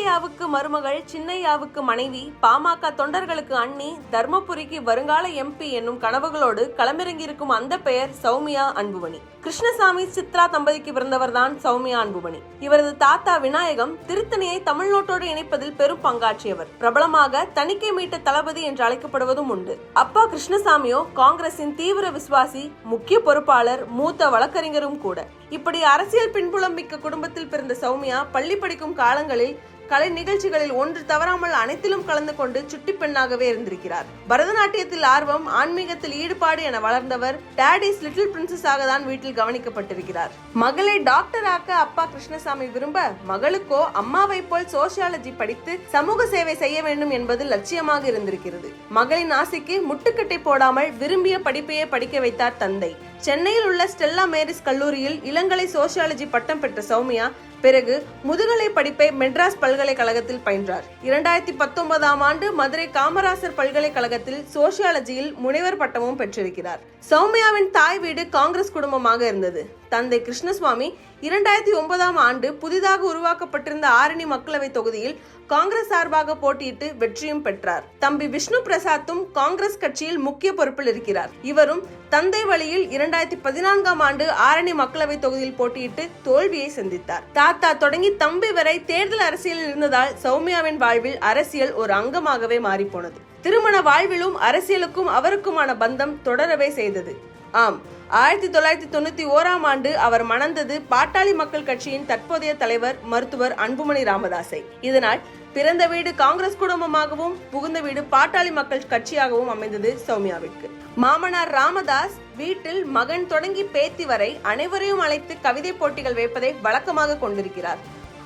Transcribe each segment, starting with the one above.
பெரியய்யாவுக்கு மருமகள், சின்னையாவுக்கு மனைவி, பாமக தொண்டர்களுக்கு அண்ணி, தர்மபுரிக்கு வருங்கால எம்பி என்னும் கனவுகளோடு களமிறங்கியிருக்கும் அந்த பெயர் சௌமியா அன்புமணி. கிருஷ்ணசாமி சித்ரா தம்பதிக்கு பிறந்தவர்தான் சௌமியா அன்புமணி. இவரது தாத்தா விநாயகம் திருத்தணியை தமிழ்நாட்டோடு இணைப்பதில் பெரும் பங்காற்றியவர். பிரபலமாக தணிக்கை மீட்ட தளபதி என்று அழைக்கப்படுவதும் உண்டு. அப்பா கிருஷ்ணசாமியோ காங்கிரசின் தீவிர விசுவாசி, முக்கிய பொறுப்பாளர், மூத்த வழக்கறிஞரும் கூட. இப்படி அரசியல் பின்புலம் மிக்க குடும்பத்தில் பிறந்த சௌமியா பள்ளி படிக்கும் காலங்களில் கலை நிகழ்ச்சிகளில் ஒன்று தவறாமல் அனைத்திலும் கலந்து கொண்டு சுட்டி பெண்ணாகவே இருந்திருக்கிறார். பரதநாட்டியத்தில் ஆர்வம், ஆன்மீகத்தில் ஈடுபாடு என வளர்ந்தவர் டாடிஸ் லிட்டில் பிரின்சஸாக தான் வீட்டில் கவனிக்கப்பட்டிருக்கிறார். மகளை டாக்டர் ஆக்க அப்பா கிருஷ்ணசாமி விரும்ப, மகளுக்கோ அம்மாவை போல் சோசியாலஜி படித்து சமூக சேவை செய்ய வேண்டும் என்பது லட்சியமாக இருந்திருக்கிறது. மகளின் ஆசைக்கு முட்டுக்கட்டை போடாமல் விரும்பிய படிப்பையே படிக்க வைத்தார் தந்தை. சென்னையில் உள்ள ஸ்டெல்லா மேரிஸ் கல்லூரியில் இளங்கலை சோசியாலஜி பட்டம் பெற்ற சௌமியா பிறகு முதுகலை படிப்பை மெட்ராஸ் பல்கலைக்கழகத்தில் பயின்றார். 2019ஆம் ஆண்டு மதுரை காமராசர் பல்கலைக்கழகத்தில் சோசியாலஜியில் முனைவர் பட்டமும் பெற்றிருக்கிறார். சௌமியாவின் தாய் வீடு காங்கிரஸ் குடும்பமாக இருந்தது. தந்தை கிருஷ்ணசுவாமி 2009ஆம் ஆண்டு புதிதாக உருவாக்கப்பட்டிருந்த ஆரணி மக்களவை தொகுதியில் காங்கிரஸ் சார்பாக போட்டியிட்டு வெற்றியும் பெற்றார். தம்பி விஷ்ணு பிரசாத்தும் காங்கிரஸ் கட்சியில் முக்கிய பொறுப்பில் இருக்கிறார். இவரும் தந்தை வழியில் 2014ஆம் ஆண்டு ஆரணி மக்களவை தொகுதியில் போட்டியிட்டு தோல்வியை சந்தித்தார். தாத்தா தொடங்கி தம்பி வரை தேர்தல் அரசியலில் இருந்ததால் சௌமியாவின் வாழ்வில் அரசியல் ஒரு அங்கமாகவே மாறிப்போனது. திருமண வாழ்விலும் அரசியலுக்கும் அவருக்குமான பந்தம் தொடரவே செய்தது. ஆம், 1991ஆம் ஆண்டு அவர் மணந்தது பாட்டாளி மக்கள் கட்சியின் தற்போதைய தலைவர் மருத்துவர் அன்புமணி ராமதாஸை. இதனால் பிறந்த வீடு காங்கிரஸ் குடும்பமாகவும் புகுந்த வீடு பாட்டாளி மக்கள் கட்சியாகவும் அமைந்தது சௌமியாவிற்கு. மாமனார் ராமதாஸ் வீட்டில் மகன் தொடங்கி பேத்தி வரை அனைவரையும் அழைத்து கவிதை போட்டிகள் வைப்பதை வழக்கமாக கொண்டிருக்கிறார்.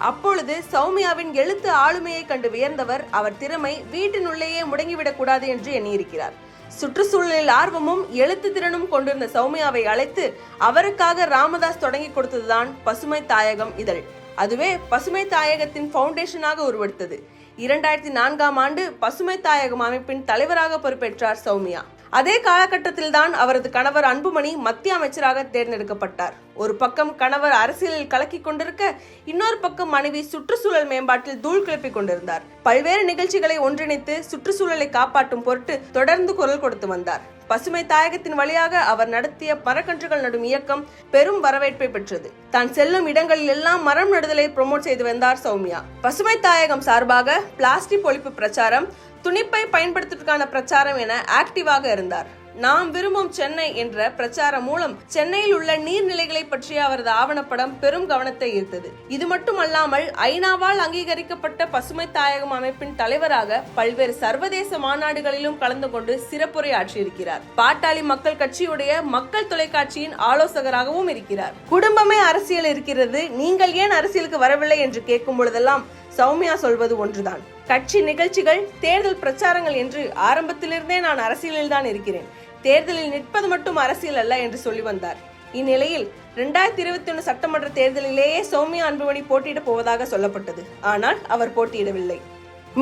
அப்பொழுது சௌமியாவின் எழுத்து ஆளுமையை கண்டு வியந்தவர் அவர் திறமை வீட்டினுள்ளேயே முடங்கிவிடக் கூடாது என்று எண்ணியிருக்கிறார். சுற்றுச்சூழலில் ஆர்வமும் எழுத்து திறனும் கொண்டிருந்த சௌமியாவை அழைத்து அவருக்காக ராமதாஸ் தொடங்கி கொடுத்ததுதான் பசுமை தாயகம் இதழ். அதுவே பசுமை தாயகத்தின் பவுண்டேஷனாக உருவெடுத்தது. 2004ஆம் ஆண்டு பசுமை தாயகம் அமைப்பின் தலைவராக பொறுப்பேற்றார் சௌமியா. அதே காலகட்டத்தில் தான் அவரது கணவர் அன்புமணி மத்திய அமைச்சராக தேர்ந்தெடுக்கப்பட்டார். ஒரு பக்கம் கணவர் அரசியலில் கலக்கி கொண்டிருக்க, இன்னொரு பக்கம் மனைவி சுற்றுச்சூழல் மேம்பாட்டில் தூள் கிளப்பி கொண்டிருந்தார். பல்வேறு நிகழ்ச்சிகளை ஒன்றிணைத்து சுற்றுச்சூழலை காப்பாற்றும் பொருட்டு தொடர்ந்து குரல் கொடுத்து வந்தார். பசுமை தாயகத்தின் வழியாக அவர் நடத்திய மரக்கன்றுகள் நடும் இயக்கம் பெரும் வரவேற்பை பெற்றது. தான் செல்லும் இடங்களில் எல்லாம் மரம் நடுதலை ப்ரோமோட் செய்து வந்தார் சௌமியா. பசுமை தாயகம் சார்பாக பிளாஸ்டிக் ஒழிப்பு பிரச்சாரம், துணிப்பை பயன்படுத்துவதற்கான பிரச்சாரம் என ஆக்டிவாக இருந்தார். நாம் விரும்பும் சென்னை என்ற பிரச்சாரம் மூலம் சென்னையில் உள்ள நீர்நிலைகளை பற்றிய அவரது ஆவணப்படம் பெரும் கவனத்தை ஈர்த்தது. இது மட்டுமல்லாமல் ஐநாவால் அங்கீகரிக்கப்பட்ட பசுமை தாயகம் அமைப்பின் தலைவராக பல்வேறு சர்வதேச மாநாடுகளிலும் கலந்து கொண்டு சிறப்புரை ஆற்றியிருக்கிறார். பாட்டாளி மக்கள் கட்சியுடைய மக்கள் தொலைக்காட்சியின் ஆலோசகராகவும் இருக்கிறார். குடும்பமே அரசியல் இருக்கிறது, நீங்கள் ஏன் அரசியலுக்கு வரவில்லை என்று கேட்கும் பொழுதெல்லாம் சௌமியா சொல்வது ஒன்றுதான். கட்சி நிகழ்ச்சிகள், தேர்தல் பிரச்சாரங்கள் என்று ஆரம்பத்திலிருந்தே நான் அரசியலில் தான் இருக்கிறேன், தேர்தலில் நிற்பது மட்டும் அரசியல் அல்ல என்று சொல்லி வந்தார். இந்நிலையில் 2021 சட்டமன்ற தேர்தலிலேயே சௌமியா அன்புமணி போட்டியிட போவதாக சொல்லப்பட்டது. ஆனால் அவர் போட்டியிடவில்லை.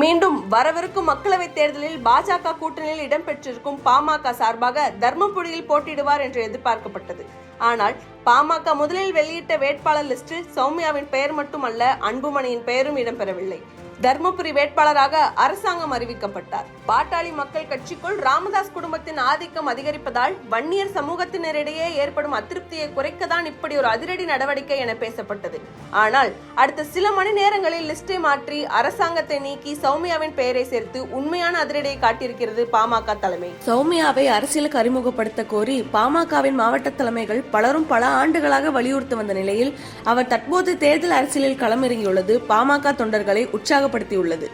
மீண்டும் வரவிருக்கும் மக்களவை தேர்தலில் பாஜக கூட்டணியில் இடம்பெற்றிருக்கும் பாமக சார்பாக தர்மபுரியில் போட்டியிடுவார் என்று எதிர்பார்க்கப்பட்டது. ஆனால் பாமக முதலில் வெளியிட்ட வேட்பாளர் லிஸ்டில் சௌமியாவின் பெயர் மட்டுமல்ல, அன்புமணியின் பெயரும் இடம்பெறவில்லை. தர்மபுரி வேட்பாளராக அரசாங்கம் அறிவிக்கப்பட்டார். பாட்டாளி மக்கள் கட்சிக்குள் ராமதாஸ் குடும்பத்தின் ஆதிக்கம் அதிகரிப்பதால் வன்னியர் சமூகத்தினரிடையே ஏற்படும் அதிருப்தியை குறைக்கத்தான் இப்படி ஒரு அதிரடி நடவடிக்கை என பேசப்பட்டது. ஆனால் அடுத்த சில மணி நேரங்களில் லிஸ்டை மாற்றி அரசாங்கத்தை நீக்கி சௌமியாவின் பெயரை சேர்த்து உண்மையான அதிரடியை காட்டியிருக்கிறது பாமக தலைமை. சௌமியாவை அரசியலுக்கு அறிமுகப்படுத்த கோரி பாமகவின் மாவட்ட தலைமைகள் பலரும் பல ஆண்டுகளாக வலியுறுத்தி வந்த நிலையில் அவர் தற்போது தேர்தல் அரசியலில் களமிறங்கியுள்ளது பாமக தொண்டர்களை உற்சாகப்படுத்தியுள்ளது.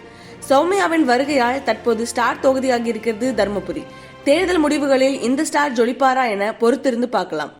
சௌமியாவின் வருகையால் தற்போது ஸ்டார் தொகுதியாகி இருக்கிறது தர்மபுரி. தேர்தல் முடிவுகளில் இந்த ஸ்டார் ஜொலிப்பாரா என பொறுத்திருந்து பார்க்கலாம்.